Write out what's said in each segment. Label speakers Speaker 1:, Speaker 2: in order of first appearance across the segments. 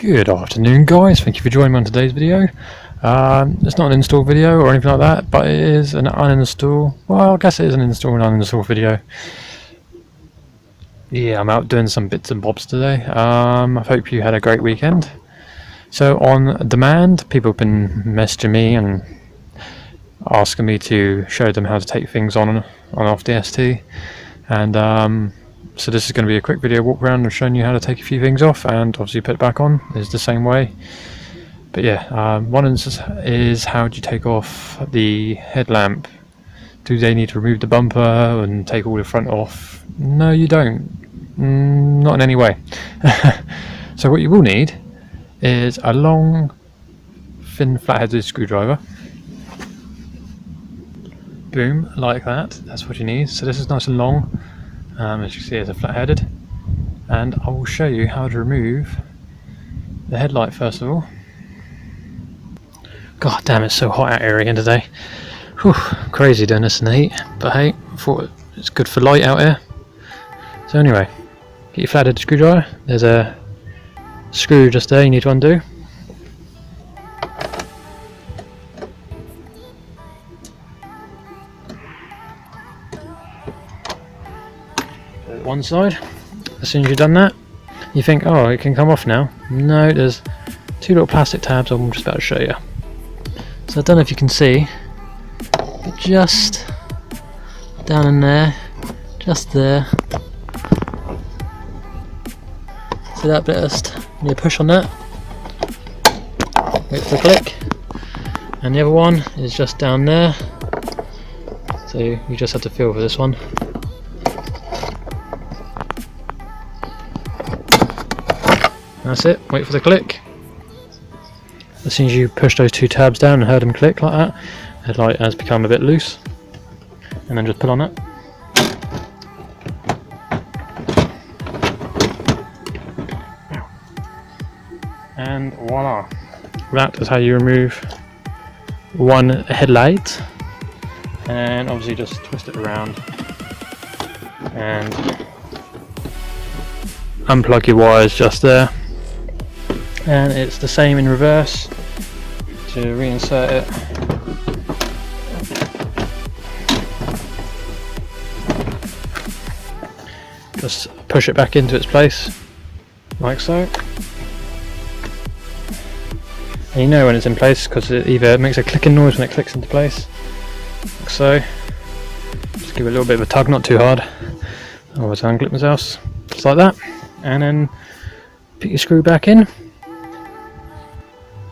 Speaker 1: Good afternoon, guys. Thank you for joining me on today's video. It's not an install video or anything like that, but it is an uninstall. Well, I guess it is an install and uninstall video. Yeah, I'm out doing some bits and bobs today. I hope you had a great weekend. So on demand, people have been messaging me and asking me to show them how to take things on and off the ST, and so this is going to be a quick video walk around and showing you how to take a few things off and obviously put it back on. It's the same way. But yeah, one instance is how do you take off the headlamp. Do they need to remove the bumper and take all the front off? No, you don't. Not in any way. So what you will need is a long, thin, flat-headed screwdriver. Boom, like that. That's what you need. So this is nice and long. As you can see, it's a flat-headed, and I will show you how to remove the headlight first of all. God damn, it's so hot out here again today. Whew, crazy doing this in the heat, but hey, I thought it's good for light out here. So anyway, get your flat-headed screwdriver. There's a screw just there you need to undo. One side. As soon as you've done that, you think, oh, it can come off now. No, there's two little plastic tabs I'm just about to show you. So I don't know if you can see, but just down in there, just there. See that bit? Just you push on that, wait for the click, and the other one is just down there. So you just have to feel for this one. That's it, wait for the click. As soon as you push those two tabs down and heard them click like that, the headlight has become a bit loose. And then just pull on it. And voila. That is how you remove one headlight. And obviously just twist it around and unplug your wires just there. And it's the same in reverse. To reinsert it, just push it back into its place like so, and you know when it's in place because it either makes a clicking noise when it clicks into place like so. Just give it a little bit of a tug, not too hard, otherwise I'll unclip myself, just like that, and then put your screw back in.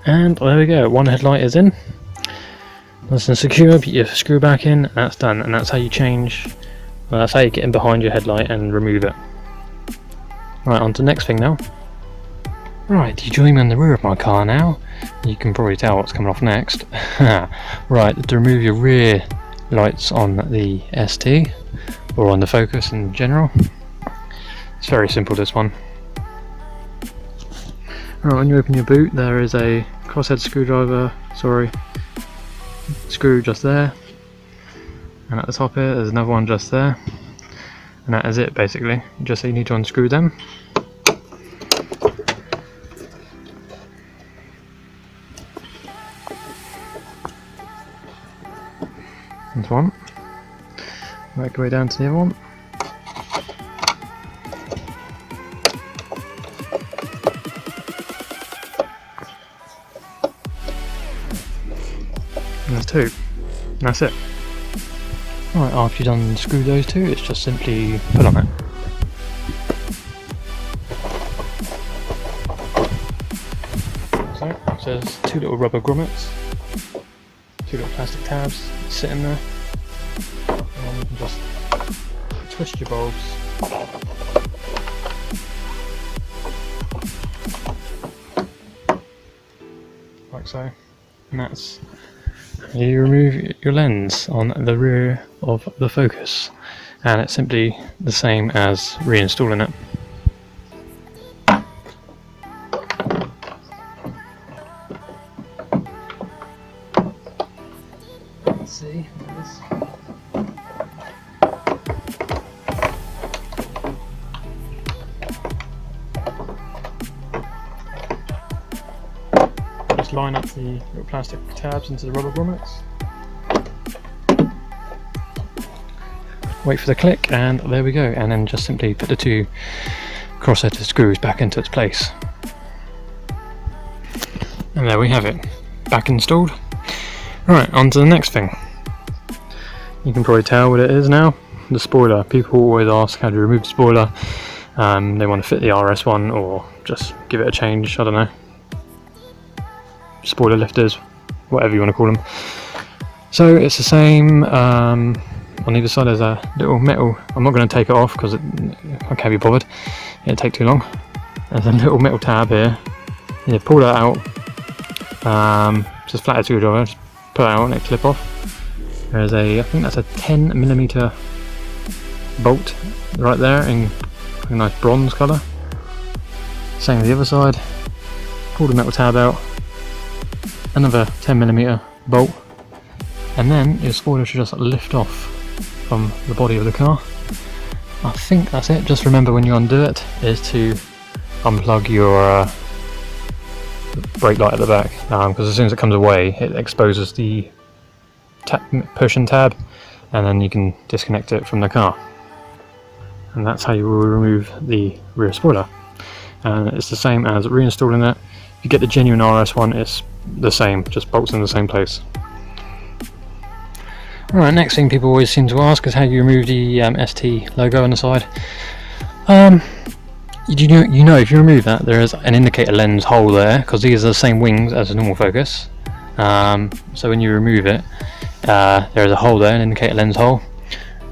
Speaker 1: And there we go, one headlight is in. Nice and secure, put your screw back in, and that's done. And that's how you change, well, that's how you get in behind your headlight and remove it. Right, on to the next thing now. Right, you join me on the rear of my car now. You can probably tell what's coming off next. Right, to remove your rear lights on the ST, or on the Focus in general. It's very simple, this one. Right, when you open your boot, there is a crosshead screw just there, and at the top here there's another one just there, and that is it basically. Just so you need to unscrew them. That's one. Work your way down to the other one. And there's two. And that's it. Alright, after you've unscrewed those two, it's just simply pull on it. So there's two little rubber grommets, two little plastic tabs sitting there, and you can just twist your bulbs. Like so. And that's you remove your lens on the rear of the Focus, and it's simply the same as reinstalling it. Let's see. just line up the little plastic tabs into the rubber grommets. Wait for the click, and there we go, and then just simply put the two cross-headed screws back into its place. And there we have it, back installed. Right, on to the next thing. You can probably tell what it is now, the spoiler. People always ask how to remove the spoiler. They want to fit the RS one or just give it a change, I don't know. Spoiler lifters, whatever you want to call them. So it's the same, on either side there's a little metal, I'm not going to take it off because I can't be bothered, it'll take too long. There's a little metal tab here, you pull that out, just flathead screwdriver, just pull it out and it clip off. There's I think that's a 10mm bolt right there in a nice bronze colour. Same with the other side, pull the metal tab out, another 10mm bolt, and then your spoiler should just lift off from the body of the car. I think that's it. Just remember when you undo it is to unplug your brake light at the back, because as soon as it comes away it exposes the push and tab, and then you can disconnect it from the car. And that's how you will remove the rear spoiler. And it's the same as reinstalling it. If you get the genuine RS one, it's the same, just bolts in the same place. Alright, next thing people always seem to ask is how you remove the ST logo on the side. You know if you remove that, there is an indicator lens hole there, because these are the same wings as a normal Focus. So when you remove it, there is a hole there, an indicator lens hole.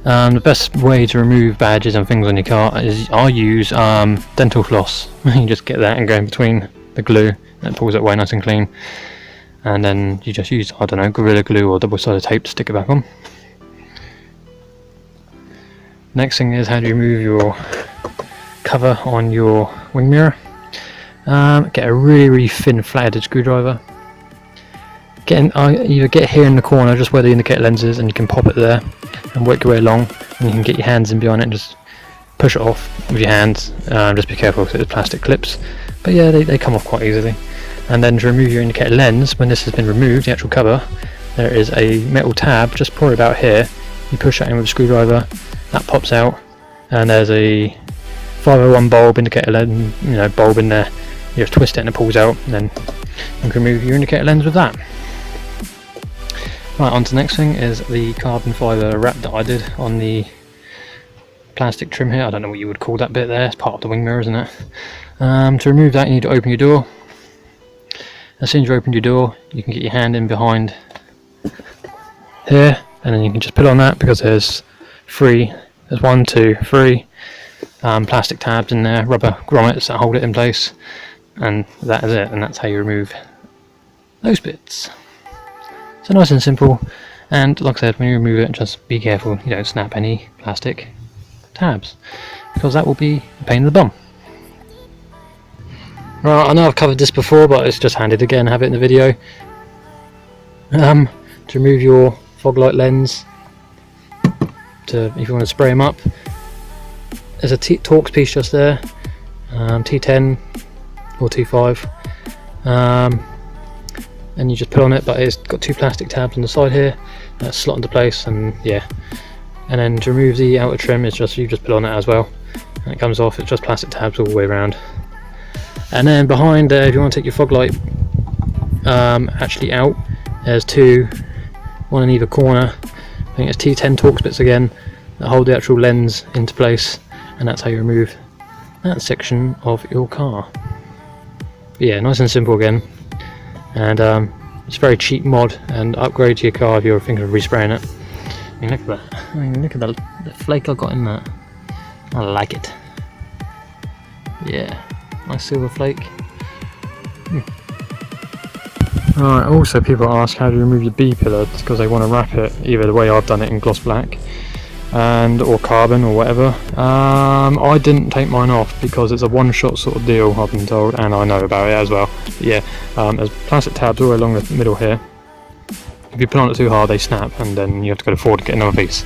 Speaker 1: The best way to remove badges and things on your car is I use dental floss. You just get that and go in between the glue, and it pulls it away nice and clean. And then you just use, I don't know, Gorilla Glue or double-sided tape to stick it back on. Next thing is how do you remove your cover on your wing mirror. Get a really thin flathead screwdriver. Either get here in the corner, just where the indicator lens is, and you can pop it there and work your way along, and you can get your hands in behind it and just push it off with your hands. Just be careful because it's plastic clips, but yeah, they come off quite easily. And then to remove your indicator lens, when this has been removed, the actual cover, there is a metal tab just probably about here. You push that in with a screwdriver, that pops out, and there's a 501 bulb indicator lens, bulb in there. You just twist it and it pulls out, and then you can remove your indicator lens with that. Right, on to the next thing is the carbon fibre wrap that I did on the plastic trim here. I don't know what you would call that bit there, it's part of the wing mirror, isn't it? To remove that you need to open your door. As soon as you open your door, you can get your hand in behind here, and then you can just put on that, because there's 1, 2, 3 plastic tabs in there, rubber grommets that hold it in place, and that is it, and that's how you remove those bits. So nice and simple, and like I said, when you remove it, just be careful you don't snap any plastic tabs, because that will be a pain in the bum. Right, I know I've covered this before, but it's just handy to again have it in the video. To remove your fog light lens, if you want to spray them up, there's a Torx piece just there, T10 or T5, and you just put on it, but it's got 2 plastic tabs on the side here that slot into place, and yeah. And then to remove the outer trim, you just put on it as well, and it comes off. It's just plastic tabs all the way around. And then behind there, if you want to take your fog light actually out, there's 2, one in either corner. I think it's T10 Torx bits again that hold the actual lens into place, and that's how you remove that section of your car. But yeah, nice and simple again, and it's a very cheap mod and upgrade to your car if you're thinking of respraying it. I mean, look at that. I mean, look at the flake I got in that. I like it. Yeah. Nice silver flake. Alright, also people ask how to remove your B pillar, because they want to wrap it either the way I've done it in gloss black or carbon or whatever. I didn't take mine off because it's a one-shot sort of deal, I've been told, and I know about it as well. But yeah, there's plastic tabs all the way along the middle here. If you put on it too hard, they snap, and then you have to go to Ford to get another piece.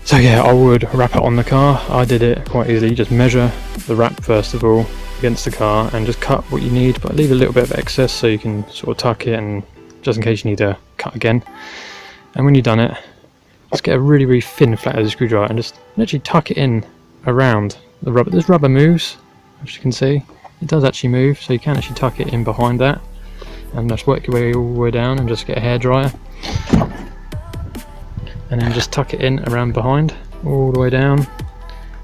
Speaker 1: So yeah, I would wrap it on the car. I did it quite easily. You just measure the wrap first of all, against the car and just cut what you need, but leave a little bit of excess so you can sort of tuck it, and just in case you need to cut again. And when you've done it, just get a really, really thin flathead screwdriver and just literally tuck it in around the rubber. This rubber moves, as you can see. It does actually move, so you can actually tuck it in behind that and just work your way all the way down and just get a hairdryer. And then just tuck it in around behind, all the way down.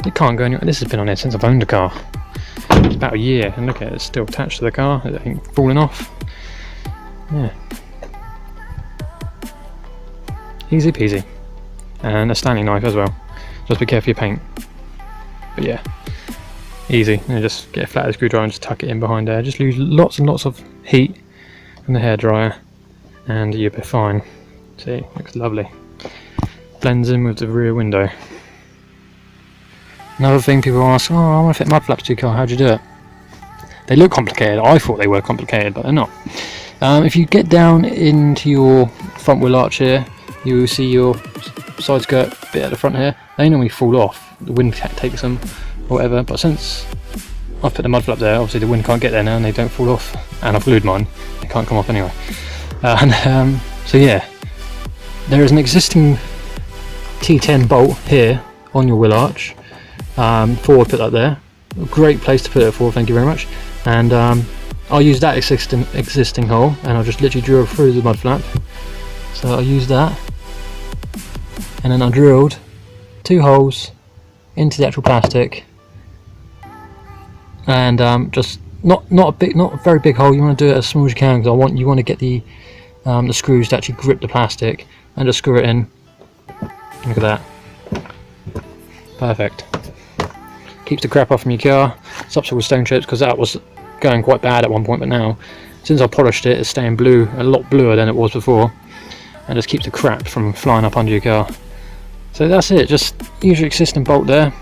Speaker 1: It can't go anywhere. This has been on here since I've owned a car. It's about a year, and look at it, it's still attached to the car. It ain't falling off. Yeah. Easy peasy. And a Stanley knife as well. Just be careful your paint. But yeah, easy. And just get a flathead screwdriver and just tuck it in behind there. Just lose lots and lots of heat from the hairdryer, and you'll be fine. See, looks lovely. Blends in with the rear window. Another thing people ask, oh, I want to fit mud flaps to your car, how'd you do it? They look complicated. I thought they were complicated, but they're not. If you get down into your front wheel arch here, you will see your side skirt bit at the front here. They normally fall off. The wind takes them or whatever, but since I've put the mud flap there, obviously the wind can't get there now and they don't fall off. And I've glued mine. They can't come off anyway. So yeah, there is an existing T10 bolt here on your wheel arch. Forward, put that there. A great place to put it forward, thank you very much. And I'll use that existing hole, and I'll just literally drill through the mud flap. So I'll use that, and then I drilled 2 holes into the actual plastic, and just not a very big hole. You want to do it as small as you can, because you want to get the screws to actually grip the plastic, and just screw it in. Look at that, perfect. Keeps the crap off from your car. Stops it with stone chips, because that was going quite bad at one point, but now since I polished it, it's staying blue, a lot bluer than it was before, and just keeps the crap from flying up under your car. So that's it. Just use your existing bolt there,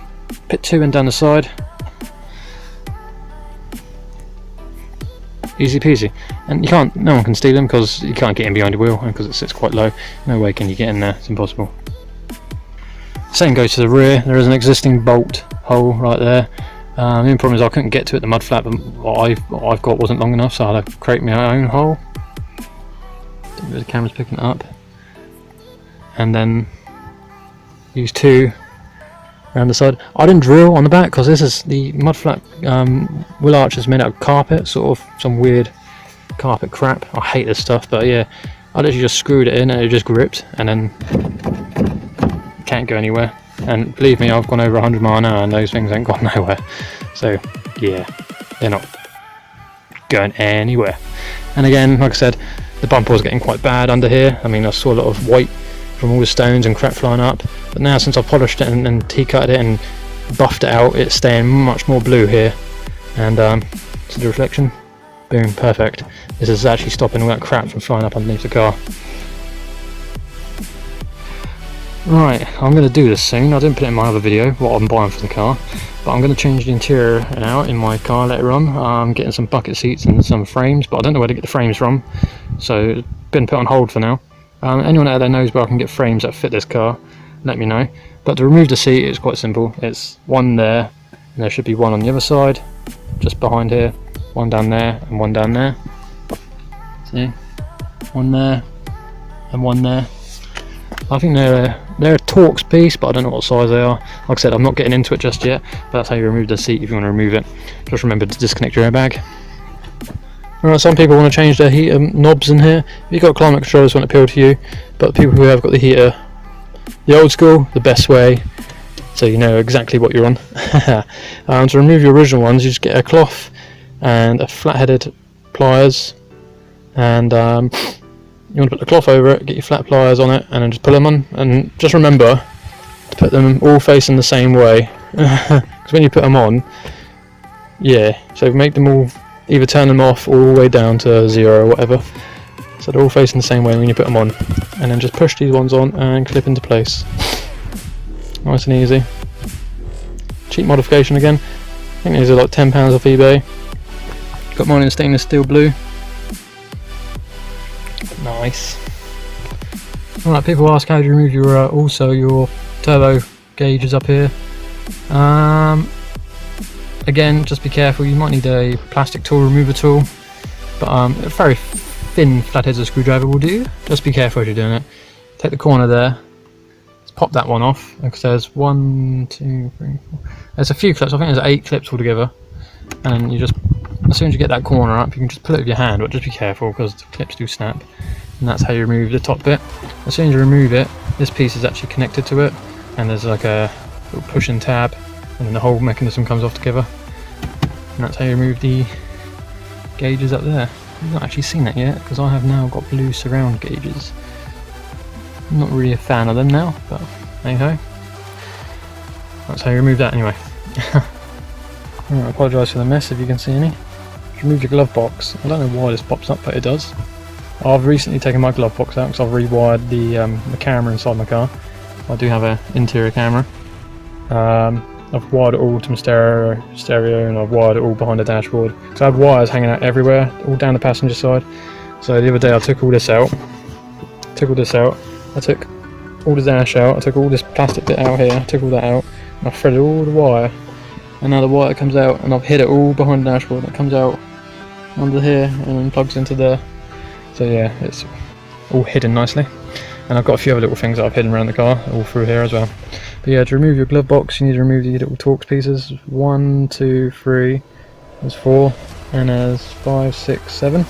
Speaker 1: put 2 in down the side, easy peasy. And no one can steal them, because you can't get in behind your wheel, and because it sits quite low, no way can you get in there, it's impossible. Same goes to the rear. There is an existing bolt hole right there. The only problem is I couldn't get to it. The mud flap what I've got wasn't long enough, so I had to create my own hole. Don't know if the camera's picking it up. And then use 2 around the side. I didn't drill on the back, because this is the mud flap wheel arch is made out of carpet, sort of some weird carpet crap. I hate this stuff, but yeah, I literally just screwed it in and it just gripped, and then can't go anywhere. And believe me, I've gone over 100 miles an hour and those things ain't gone nowhere. So yeah, they're not going anywhere. And again, like I said, the bumper was getting quite bad under here. I mean, I saw a lot of white from all the stones and crap flying up, but now since I polished it and T-cutted it and buffed it out, it's staying much more blue here. And see the reflection? Boom, perfect. This is actually stopping all that crap from flying up underneath the car. Right, I'm going to do this soon. I didn't put it in my other video, what I'm buying for the car, but I'm going to change the interior out in my car later on. I'm getting some bucket seats and some frames, but I don't know where to get the frames from, so it's been put on hold for now. Anyone out there knows where I can get frames that fit this car, let me know. But to remove the seat, it's quite simple. It's one there, and there should be one on the other side, just behind here, one down there, and one down there. See? One there, and one there. I think they're a Torx piece, but I don't know what size they are. Like I said, I'm not getting into it just yet, but that's how you remove the seat if you want to remove it. Just remember to disconnect your airbag. Alright, some people want to change their heater knobs in here. If you've got climate control, this won't appeal to you, but people who have got the heater, the old school, the best way, so you know exactly what you're on. To remove your original ones, you just get a cloth and a flat-headed pliers, and you want to put the cloth over it, get your flat pliers on it, and then just pull them on. And just remember to put them all facing the same way, because when you put them on, yeah, so make them all, either turn them off all the way down to 0 or whatever, so they're all facing the same way when you put them on, and then just push these ones on and clip into place. Nice and easy. Cheap modification again. I think these are like £10 off eBay. Got mine in stainless steel blue. Nice. Alright, people ask how do you remove your also your turbo gauges up here. again, just be careful. You might need a plastic tool remover tool, but a very thin flathead screwdriver will do. Just be careful as you're doing it. Take the corner there, let's pop that one off, because there's 1, 2, 3, 4. There's a few clips, I think there's 8 clips altogether, and you just, as soon as you get that corner up, you can just pull it with your hand, but just be careful because the clips do snap, and that's how you remove the top bit. As soon as you remove it, this piece is actually connected to it, and there's like a little push and tab, and then the whole mechanism comes off together, and that's how you remove the gauges up there. I've not actually seen that yet, because I have now got blue surround gauges. I'm not really a fan of them now, but hey ho. That's how you remove that anyway. I apologise for the mess if you can see any. Remove your glove box. I don't know why this pops up, but it does. I've recently taken my glove box out because I've rewired the camera inside my car. I do have an interior camera. I've wired it all to my stereo, and I've wired it all behind the dashboard. So I have wires hanging out everywhere, all down the passenger side. So the other day I took all this out. I took all the dash out. I took all this plastic bit out here. I took all that out, and I threaded all the wire. And now the wire comes out, and I've hid it all behind the dashboard. It comes out under here and then plugs into there. So yeah, it's all hidden nicely. And I've got a few other little things that I've hidden around the car, all through here as well. But yeah, to remove your glove box, you need to remove the little Torx pieces. 1, 2, 3, there's 4, and there's 5, 6, 7.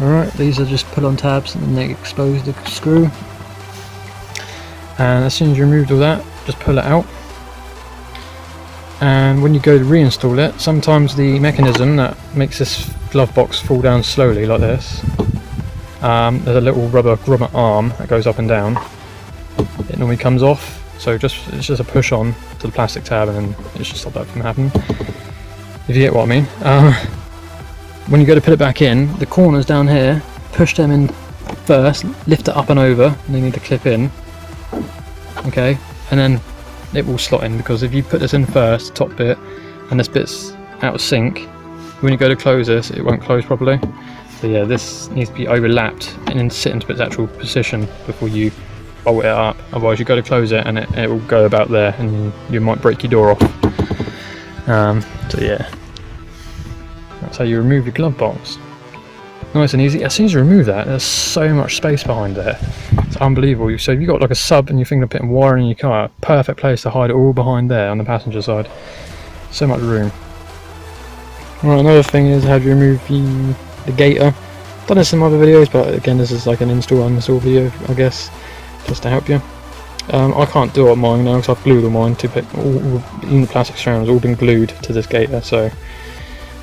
Speaker 1: Alright, these are just put on tabs and then they expose the screw. And as soon as you removed all that, just pull it out. And when you go to reinstall it, sometimes the mechanism that makes this glove box fall down slowly like this, there's a little rubber grommet arm that goes up and down. It normally comes off, so it's just a push on to the plastic tab, and then it should stop that from happening, if you get what I mean. When you go to put it back in, the corners down here, push them in first, lift it up and over, and they need to clip in, okay, and then it will slot in, because if you put this in first, top bit, and this bit's out of sync, when you go to close this, it won't close properly. So yeah, this needs to be overlapped and then sit into its actual position before you bolt it up. Otherwise you go to close it and it will go about there, and you might break your door off. So yeah, that's how you remove your glove box. Nice and easy. As soon as you remove that, there's so much space behind there. It's unbelievable. So if you've got like a sub and you're thinking of putting wire in your car, perfect place to hide it all behind there on the passenger side. So much room. Right, another thing is how do you remove the Gator. I've done this in other videos, but again this is like an uninstall video, I guess, just to help you. I can't do it on mine now because I've glued all mine to pick even the plastic strands all been glued to this Gator. So,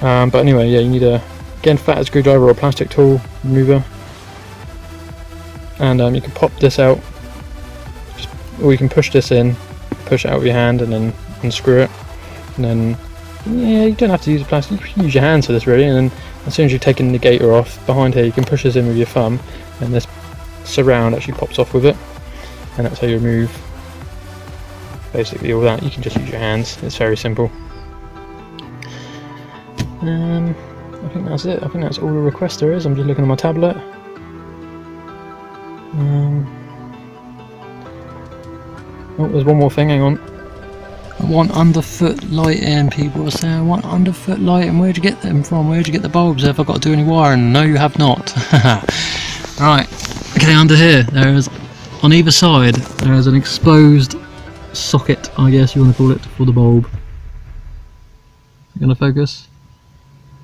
Speaker 1: but anyway, yeah, you need a flathead screwdriver or a plastic tool remover, and you can pop this out, or you can push this in, push it out with your hand, and then unscrew it. And then, yeah, you don't have to use a plastic. You can use your hands for this really, and then as soon as you've taken the Gator off, behind here you can push this in with your thumb, and this surround actually pops off with it, and that's how you remove basically all that. You can just use your hands. It's very simple. I think that's it. I think that's all the request there is. I'm just looking at my tablet. Oh, there's one more thing, hang on. I want underfoot lighting, people are saying I want underfoot lighting. Where'd you get them from? Where'd you get the bulbs? Have I got to do any wiring? No, you have not. Right, okay, under here, there is, on either side, there is an exposed socket, I guess you want to call it, for the bulb. You gonna focus?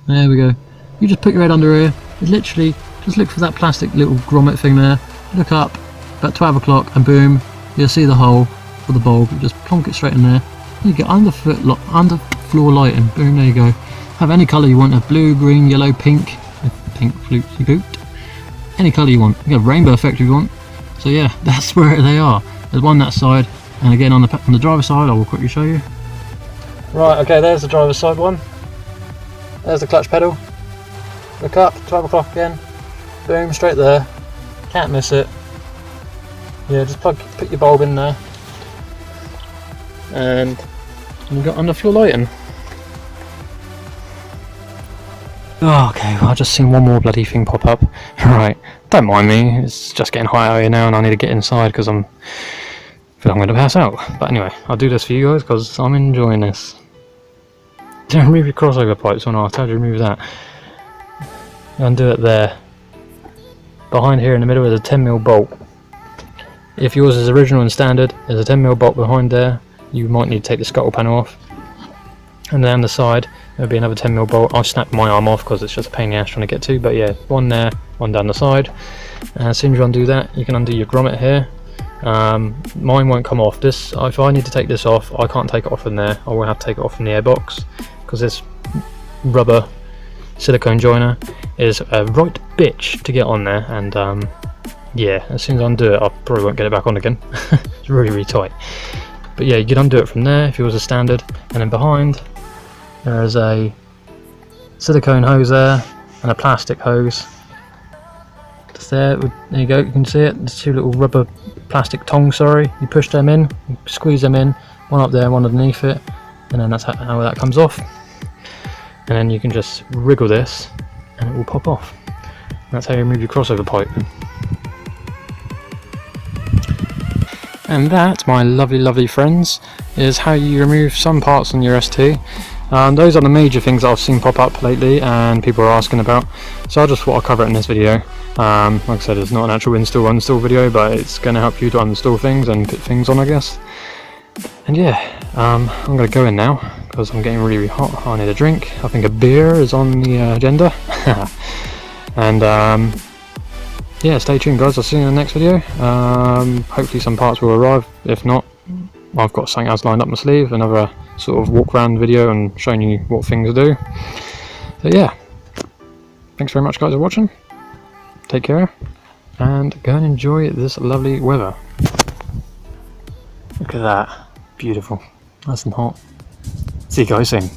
Speaker 1: There we go. You just put your head under here. It's literally, just look for that plastic little grommet thing there. Look up, about 12 o'clock, and boom, you'll see the hole for the bulb. You just plonk it straight in there. You get underfloor lighting. Boom, there you go. Have any colour you want. Have blue, green, yellow, pink. Pink flutes you boot. Any colour you want. You have rainbow effect if you want. So yeah, that's where they are. There's one that side, and again on the driver's side, I will quickly show you. Right, okay, there's the driver's side one. There's the clutch pedal. Look up, 12 o'clock again. Boom, straight there. Can't miss it. Yeah, just put your bulb in there. And you've got underfloor lighting. Oh, okay, well, I've just seen one more bloody thing pop up. Right, don't mind me, it's just getting hot out here now and I need to get inside because I feel I'm going to pass out. But anyway, I'll do this for you guys because I'm enjoying this. To remove your crossover pipes, or not, how do you remove that? Undo it there. Behind here in the middle is a 10mm bolt. If yours is original and standard, there's a 10mm bolt behind there. You might need to take the scuttle panel off. And down the side, there'll be another 10mm bolt. I snapped my arm off because it's just a pain in the ass trying to get to, but yeah, one there, one down the side. And as soon as you undo that, you can undo your grommet here. Mine won't come off. This, if I need to take this off, I can't take it off in there. I will have to take it off from the airbox because this rubber silicone joiner is a right bitch to get on there. And yeah, as soon as I undo it, I probably won't get it back on again. It's really, really tight. But yeah, you can undo it from there if yours is standard. And then behind, there is a silicone hose there and a plastic hose. Just there you go, you can see it. There's two little rubber plastic tongs, sorry. You push them in, you squeeze them in, one up there, one underneath it, and then that's how that comes off. And then you can just wriggle this and it will pop off. That's how you remove your crossover pipe. And that, my lovely, lovely friends, is how you remove some parts on your ST. Those are the major things that I've seen pop up lately and people are asking about, so I just thought I'd cover it in this video. Like I said, it's not an actual install video, but it's going to help you to uninstall things and put things on, I guess. And yeah, I'm going to go in now because I'm getting really, really hot. I need a drink. I think a beer is on the agenda. And yeah, stay tuned guys, I'll see you in the next video. Hopefully some parts will arrive. If not, I've got something else lined up my sleeve, another sort of walk around video and showing you what things do. So yeah, thanks very much guys for watching. Take care and go and enjoy this lovely weather. Look at that, beautiful, nice and hot. See you guys soon.